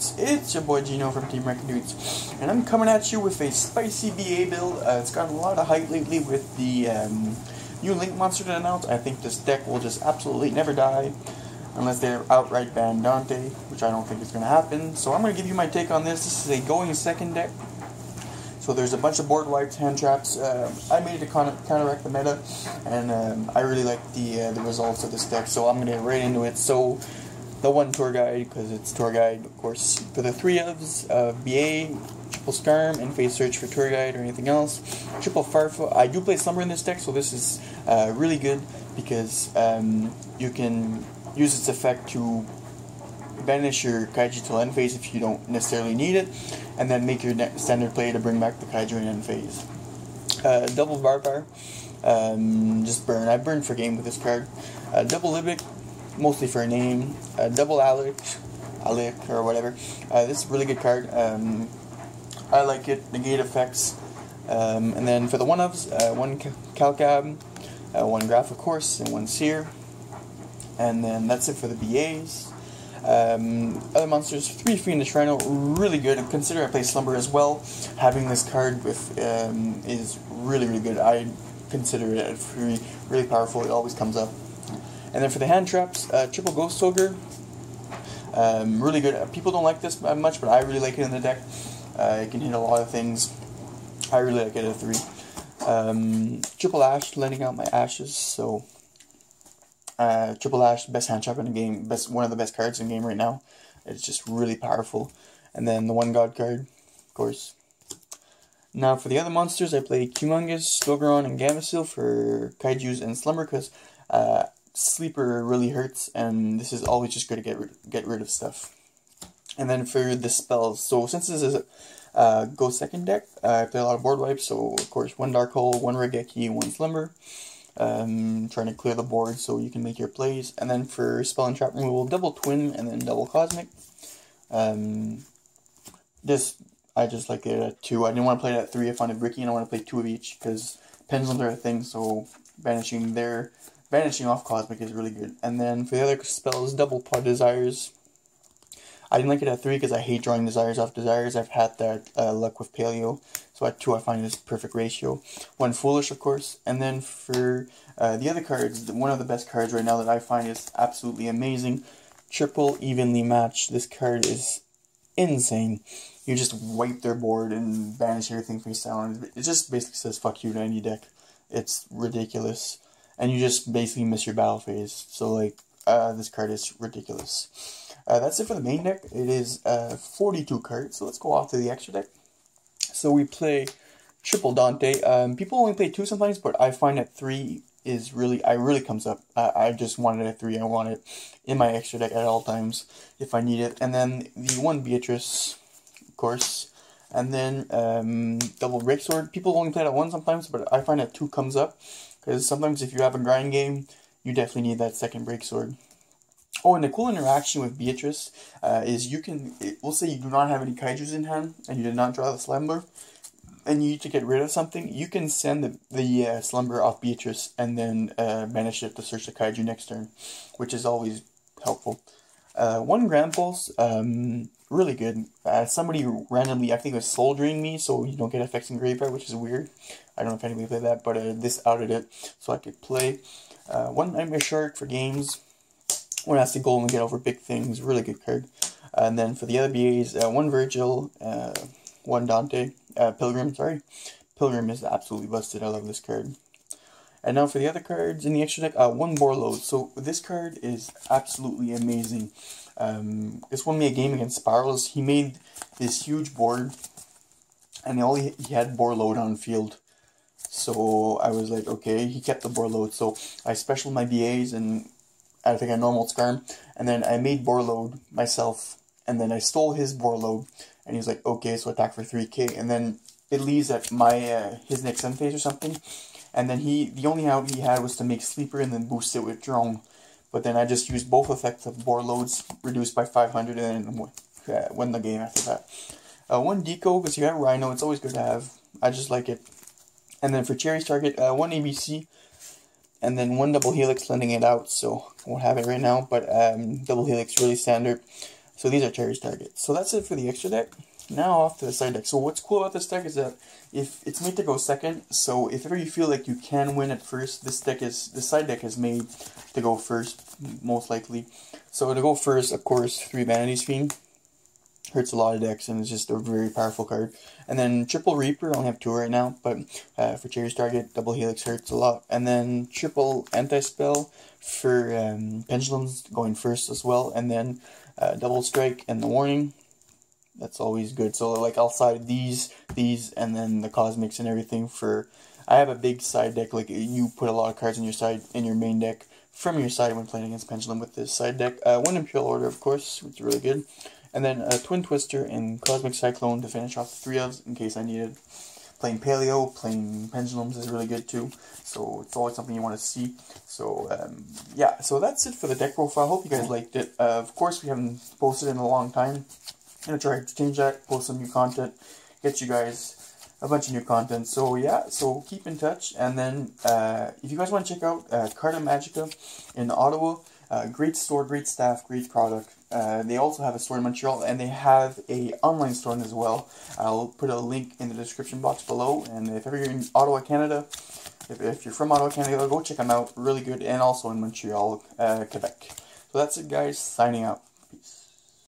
Dudes? It's your boy Gino from Team Wrecking Dudes, and I'm coming at you with a spicy BA build. It's gotten a lot of hype lately with the new Link monster that announced. I think this deck will just absolutely never die, unless they outright ban Dante, which I don't think is going to happen. So I'm going to give you my take on this. This is a going second deck. So there's a bunch of board wipes, hand traps. I made it to counteract the meta, and I really like the results of this deck. So I'm going to get right into it. So the one tour guide, because it's tour guide, of course, for the 3 ofs of BA, triple Skarm, and face search for tour guide or anything else. Triple Farfa. I do play Slumber in this deck, so this is really good because you can use its effect to banish your Kaiju till end phase if you don't necessarily need it, and then make your standard play to bring back the Kaiju in end phase. Double Barbar, just burn. I burned for game with this card. Double Libic, mostly for a name. Double Alec or whatever. This is a really good card. I like it. Negate effects. And then for the 1-ofs, 1 Calcab, 1 Graph of course, and 1 Seer. And then that's it for the BAs. Other monsters, 3 Fiendish Rhino, really good. Consider I play Slumber as well. Having this card with is really good. I consider it really powerful. It always comes up. And then for the hand traps, triple Ghost Ogre, really good. People don't like this much, but I really like it in the deck. It can hit a lot of things. I really like it at 3. Triple Ash, letting out my ashes. So Triple Ash, best hand trap in the game, one of the best cards in the game right now. It's just really powerful. And then the 1 God card, of course. Now for the other monsters, I play Humongous, Stogeron, and Gameciel for Kaijus and Slumber, because Sleeper really hurts, and this is always just good to get rid of stuff. And then for the spells, so since this is a go second deck, I play a lot of board wipes, so of course 1 Dark Hole, 1 Regeki, 1 Slumber. Trying to clear the board so you can make your plays. And then for spell and trap removal, double Twin and then double Cosmic. I just like it at 2. I didn't want to play it at 3. I found it bricky, and I want to play 2 of each because pendulums are a thing, so banishing off Cosmic is really good. And then for the other spells, double Pod Desires. I didn't like it at 3 because I hate drawing Desires off Desires. I've had that luck with Paleo. So at 2 I find this perfect ratio. 1 Foolish, of course. And then for the other cards, one of the best cards right now that I find is absolutely amazing. Triple Evenly Match. This card is insane. You just wipe their board and banish everything face down. It just basically says fuck you to any deck. It's ridiculous. And you just basically miss your battle phase. So like, this card is ridiculous. That's it for the main deck. It is 42 cards. So let's go off to the extra deck. So we play triple Dante. People only play 2 sometimes, but I find that 3 is really comes up. I just want it at 3. I want it in my extra deck at all times if I need it. And then the 1 Beatrice, of course. And then double Breaksword. People only play it at 1 sometimes, but I find that 2 comes up. Because sometimes if you have a grind game, you definitely need that second Breaksword. Oh, and the cool interaction with Beatrice is you can, we'll say you do not have any Kaijus in hand, and you did not draw the Slumber, and you need to get rid of something, you can send the Slumber off Beatrice, and then banish it to search the Kaiju next turn, which is always helpful. 1 Grand Pulse, really good. Somebody randomly, I think it was Soul Drain me, so you don't get effects in Graveyard, which is weird. I don't know if anybody played that, but this outed it, so I could play. 1 Nightmare Shark for games. 1 has to go and get over big things. Really good card. And then for the other BAs, 1 Virgil, 1 Dante, Pilgrim, sorry. Pilgrim is absolutely busted. I love this card. And now for the other cards in the extra deck, 1 Borload. So this card is absolutely amazing. This won me a game against Spirals. He made this huge board, and he had Borload on field. So I was like, okay, he kept the Borload. So I specialed my BAs, and I think I normal Skarm, and then I made Borload myself, and then I stole his Borload, and he's like, okay, so attack for 3k, and then it leaves at my his next end phase or something, and then the only out he had was to make Sleeper and then boost it with Drone, but then I just used both effects of Borloads reduced by 500 and then win the game after that. 1 Deco, because you have Rhino, it's always good to have. I just like it. And then for Cherry's target, 1 ABC, and then 1 double helix lending it out, so I won't have it right now, but double helix really standard. So these are Cherry's Target. So that's it for the extra deck. Now off to the side deck. So what's cool about this deck is that if it's made to go second, so if ever you feel like you can win at first, this side deck is made to go first, most likely. So to go first, of course, 3 Vanity's Fiend. Hurts a lot of decks and it's just a very powerful card. And then triple Reaper, I only have 2 right now, but for Cherry's Target, double Helix hurts a lot. And then triple Anti-Spell for Pendulums going first as well. And then double Strike and the Warning. That's always good. So like I'll side these, and then the Cosmics and everything for... I have a big side deck, like you put a lot of cards in your side, in your main deck, from your side when playing against Pendulum with this side deck. One Imperial Order, of course, which is really good. And then a Twin Twister and Cosmic Cyclone to finish off the 3 ofs in case I needed. Playing Paleo, playing Pendulums is really good too. So it's always something you want to see. So yeah, so that's it for the deck profile. Hope you guys liked it. Of course, we haven't posted in a long time. I'm going to try to change that, post some new content, get you guys a bunch of new content. So yeah, so keep in touch. And then if you guys want to check out Carta Magica in Ottawa, great store, great staff, great product. They also have a store in Montreal, and they have a online store as well. I'll put a link in the description box below. And if ever you're in Ottawa, Canada, if you're from Ottawa, Canada, go check them out. Really good. And also in Montreal, Quebec. So that's it, guys. Signing out.